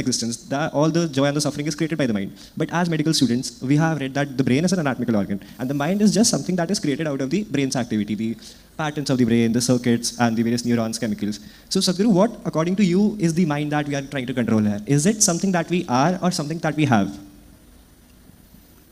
existence, that all the joy and the suffering is created by the mind. But as medical students, we have read that the brain is an anatomical organ, and the mind is just something that is created out of the brain's activity, the patterns of the brain, the circuits, and the various neurons, chemicals. So, Sadhguru, what, according to you, is the mind that we are trying to control here? Is it something that we are or something that we have?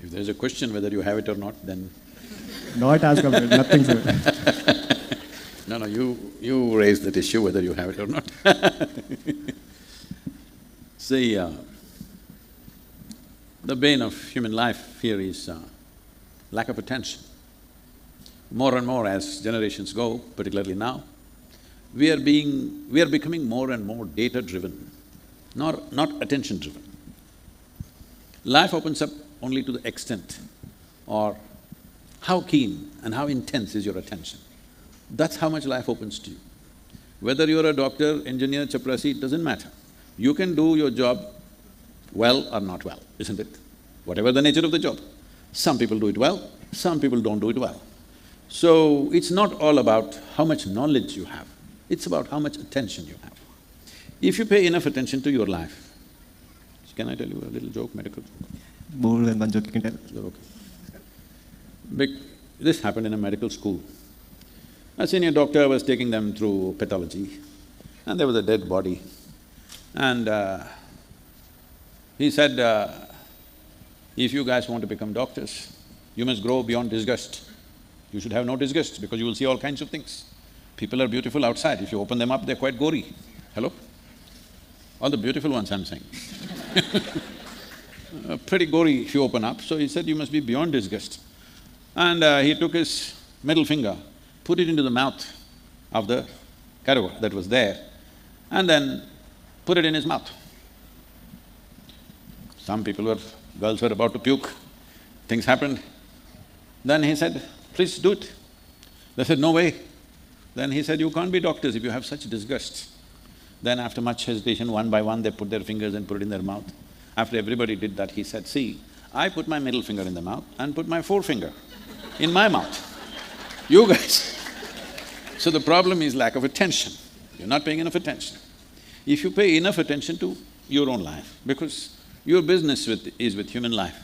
If there's a question whether you have it or not, then… Not as compared, nothing, sir. No, you raised that issue whether you have it or not. See, the bane of human life here is lack of attention. More and more as generations go, particularly now, we are becoming more and more data-driven, not attention-driven. Life opens up only to the extent or how keen and how intense is your attention. That's how much life opens to you. Whether you're a doctor, engineer, chaprasi, it doesn't matter. You can do your job well or not well, isn't it? Whatever the nature of the job. Some people do it well, some people don't do it well. So, it's not all about how much knowledge you have, it's about how much attention you have. If you pay enough attention to your life… Can I tell you a little joke, medical joke? More than one joke you can tell. Okay. This happened in a medical school. A senior doctor was taking them through pathology, and there was a dead body. And he said, if you guys want to become doctors, you must grow beyond disgust. You should have no disgust because you will see all kinds of things. People are beautiful outside, if you open them up, they're quite gory. Hello? All the beautiful ones, I'm saying. Pretty gory if you open up, so he said, you must be beyond disgust. And he took his middle finger, put it into the mouth of the cadaver that was there, and then put it in his mouth. Girls were about to puke, things happened. Then he said, please do it. They said, no way. Then he said, you can't be doctors if you have such disgust. Then after much hesitation, one by one, they put their fingers and put it in their mouth. After everybody did that, he said, see, I put my middle finger in the mouth and put my forefinger in my mouth. You guys. So the problem is lack of attention. You're not paying enough attention. If you pay enough attention to your own life, because your business is with human life,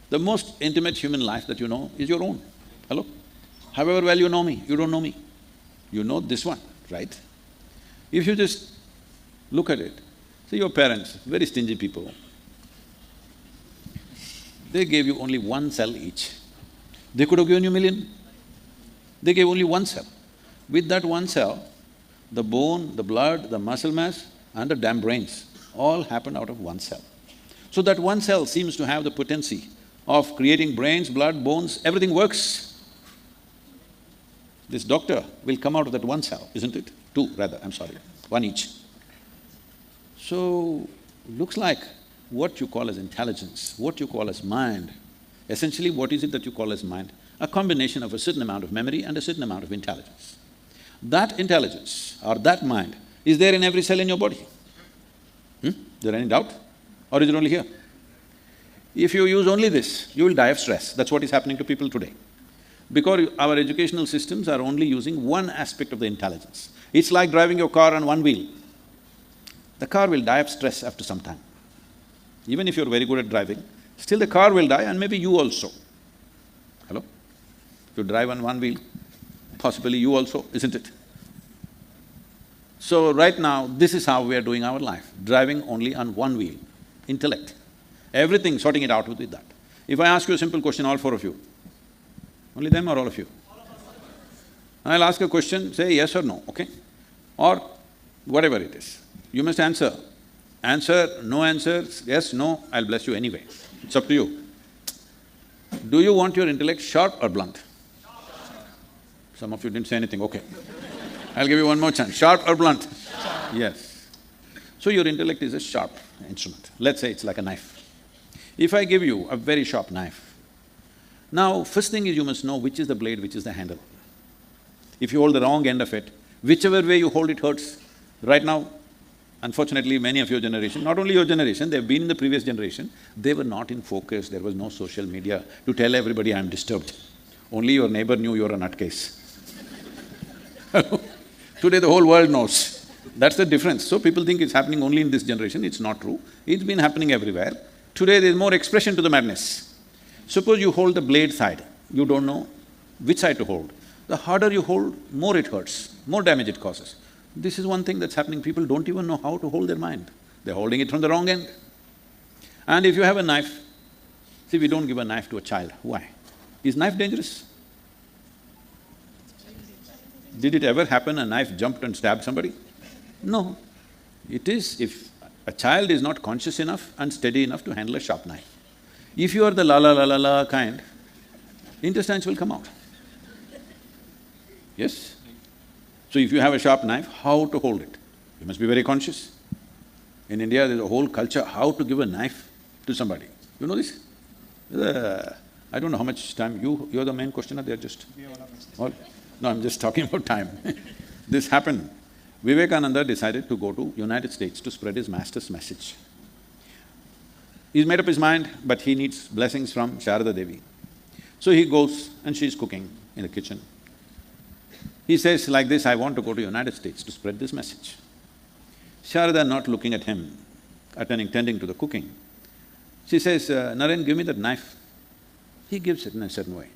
the most intimate human life that you know is your own. Hello? However well you know me, you don't know me. You know this one, right? If you just look at it, see your parents, very stingy people, they gave you only one cell each. They could have given you 1,000,000. They gave only one cell. With that one cell, the bone, the blood, the muscle mass and the damn brains all happened out of one cell. So that one cell seems to have the potency of creating brains, blood, bones, everything works. This doctor will come out of that one cell, isn't it? Two rather, I'm sorry, one each. So, looks like what you call as intelligence, what you call as mind, essentially what is it that you call as mind? A combination of a certain amount of memory and a certain amount of intelligence. That intelligence or that mind is there in every cell in your body. Is there any doubt? Or is it only here? If you use only this, you will die of stress. That's what is happening to people today. Because our educational systems are only using one aspect of the intelligence. It's like driving your car on one wheel. The car will die of stress after some time. Even if you're very good at driving, still the car will die and maybe you also. Hello? If you drive on one wheel, possibly you also, isn't it? So right now, this is how we are doing our life, driving only on one wheel, intellect. Everything, sorting it out with that. If I ask you a simple question, all four of you, only them or all of you? I'll ask a question, say yes or no, okay? Or whatever it is. You must answer. Answer, no answers, yes, no, I'll bless you anyway. It's up to you. Do you want your intellect sharp or blunt? Some of you didn't say anything, okay. I'll give you one more chance. Sharp or blunt? Sharp. Yes. So your intellect is a sharp instrument. Let's say it's like a knife. If I give you a very sharp knife, now first thing is you must know which is the blade, which is the handle. If you hold the wrong end of it, whichever way you hold it hurts. Right now, unfortunately, many of your generation, not only your generation, they've been in the previous generation, they were not in focus, there was no social media to tell everybody, I'm disturbed. Only your neighbor knew you're a nutcase. Today the whole world knows. That's the difference. So people think it's happening only in this generation, it's not true. It's been happening everywhere. Today there's more expression to the madness. Suppose you hold the blade side, you don't know which side to hold. The harder you hold, more it hurts, more damage it causes. This is one thing that's happening, people don't even know how to hold their mind. They're holding it from the wrong end. And if you have a knife, see, we don't give a knife to a child. Why? Is knife dangerous? Did it ever happen a knife jumped and stabbed somebody? No. It is if a child is not conscious enough and steady enough to handle a sharp knife. If you are the la la la la la kind, intestines will come out. Yes? So if you have a sharp knife, how to hold it? You must be very conscious. In India, there's a whole culture how to give a knife to somebody. You know this? I don't know how much time you're the main questioner, they're just… All? No, I'm just talking about time. This happened. Vivekananda decided to go to United States to spread his master's message. He's made up his mind, but he needs blessings from Sharada Devi. So he goes and she's cooking in the kitchen. He says like this, I want to go to United States to spread this message. Sharada not looking at him, tending to the cooking. She says, Naren, give me that knife. He gives it in a certain way.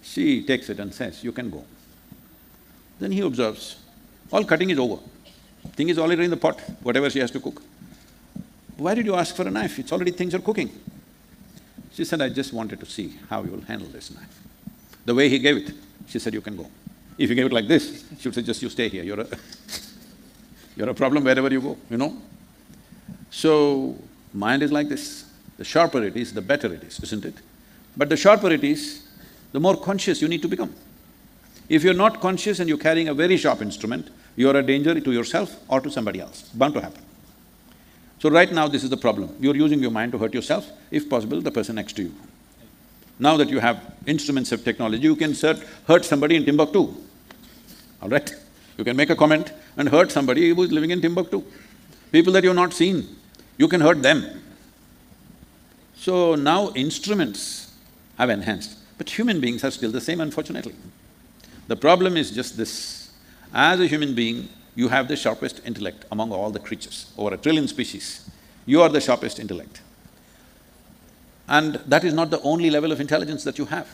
She takes it and says, you can go. Then he observes, all cutting is over. Thing is already in the pot, whatever she has to cook. Why did you ask for a knife? It's already things are cooking. She said, I just wanted to see how you will handle this knife. The way he gave it, she said, you can go. If you gave it like this, she would say, just you stay here, you're a problem wherever you go, you know? So, mind is like this. The sharper it is, the better it is, isn't it? But the sharper it is, the more conscious you need to become. If you're not conscious and you're carrying a very sharp instrument, you're a danger to yourself or to somebody else, bound to happen. So right now, this is the problem. You're using your mind to hurt yourself, if possible, the person next to you. Now that you have instruments of technology, you can hurt somebody in Timbuktu, all right? You can make a comment and hurt somebody who is living in Timbuktu. People that you've not seen, you can hurt them. So now instruments have enhanced, but human beings are still the same, unfortunately. The problem is just this, as a human being, you have the sharpest intellect among all the creatures, over 1 trillion species. You are the sharpest intellect. And that is not the only level of intelligence that you have.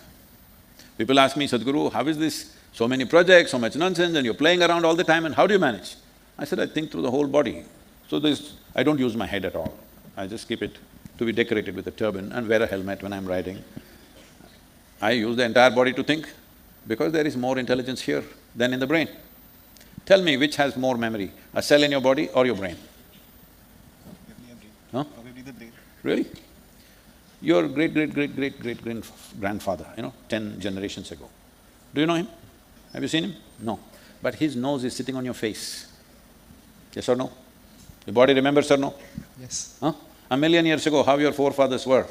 People ask me, Sadhguru, how is this? So many projects, so much nonsense, and you're playing around all the time, and how do you manage? I said, I think through the whole body. So I don't use my head at all. I just keep it to be decorated with a turban and wear a helmet when I'm riding. I use the entire body to think, because there is more intelligence here than in the brain. Tell me, which has more memory, a cell in your body or your brain? Huh? Probably the brain. Really? Your great-great-great-great-great-grandfather, 10 generations ago. Do you know him? Have you seen him? No. But his nose is sitting on your face. Yes or no? Your body remembers or no? Yes. Huh? 1,000,000 years ago, how your forefathers were.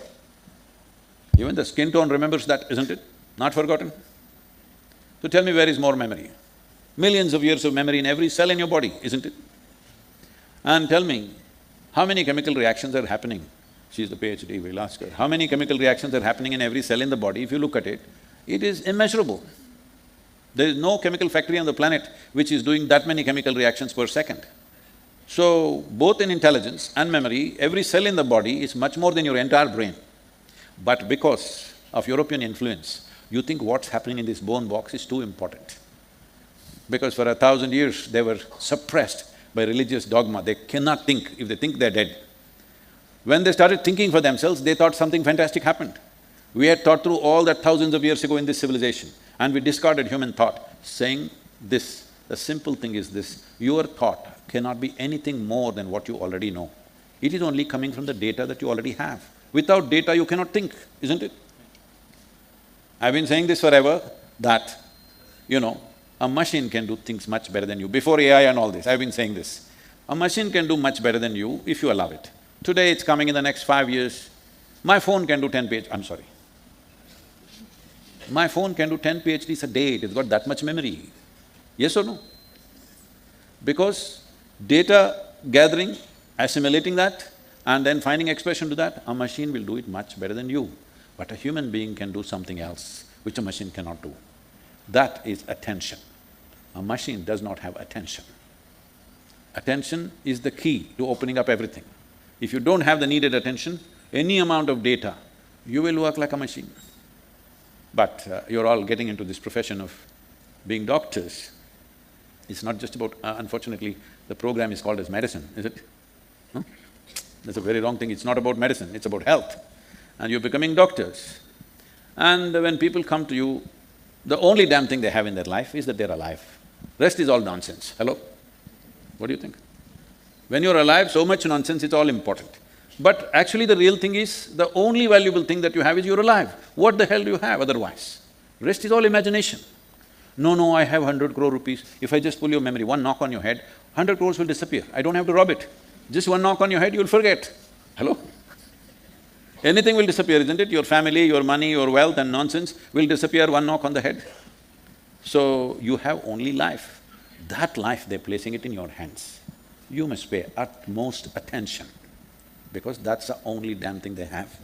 Even the skin tone remembers that, isn't it? Not forgotten? So tell me, where is more memory? Millions of years of memory in every cell in your body, isn't it? And tell me, how many chemical reactions are happening? She's the PhD, we'll ask her. How many chemical reactions are happening in every cell in the body? If you look at it, it is immeasurable. There is no chemical factory on the planet which is doing that many chemical reactions per second. So, both in intelligence and memory, every cell in the body is much more than your entire brain. But because of European influence, you think what's happening in this bone box is too important. Because for 1,000 years, they were suppressed by religious dogma. They cannot think. If they think, they're dead. When they started thinking for themselves, they thought something fantastic happened. We had thought through all that thousands of years ago in this civilization, and we discarded human thought, saying this, the simple thing is this, your thought cannot be anything more than what you already know. It is only coming from the data that you already have. Without data, you cannot think, isn't it? I've been saying this forever, that, a machine can do things much better than you. Before AI and all this, I've been saying this. A machine can do much better than you if you allow it. Today it's coming in the next 5 years. My phone can do 10 PhDs, My phone can do 10 PhDs a day, it's got that much memory. Yes or no? Because data gathering, assimilating that, and then finding expression to that, a machine will do it much better than you. But a human being can do something else, which a machine cannot do. That is attention. A machine does not have attention. Attention is the key to opening up everything. If you don't have the needed attention, any amount of data, you will work like a machine. But you're all getting into this profession of being doctors. It's not just about… unfortunately, the program is called as medicine, is it? No? That's a very wrong thing. It's not about medicine, it's about health. And you're becoming doctors. And when people come to you, the only damn thing they have in their life is that they're alive. Rest is all nonsense. Hello? What do you think? When you're alive, so much nonsense, it's all important. But actually the real thing is, the only valuable thing that you have is you're alive. What the hell do you have otherwise? Rest is all imagination. No, I have 100 crore rupees. If I just pull your memory, one knock on your head, 100 crores will disappear. I don't have to rob it. Just one knock on your head, you'll forget. Hello? Anything will disappear, isn't it? Your family, your money, your wealth and nonsense will disappear one knock on the head. So, you have only life. That life, they're placing it in your hands. You must pay utmost attention, because that's the only damn thing they have.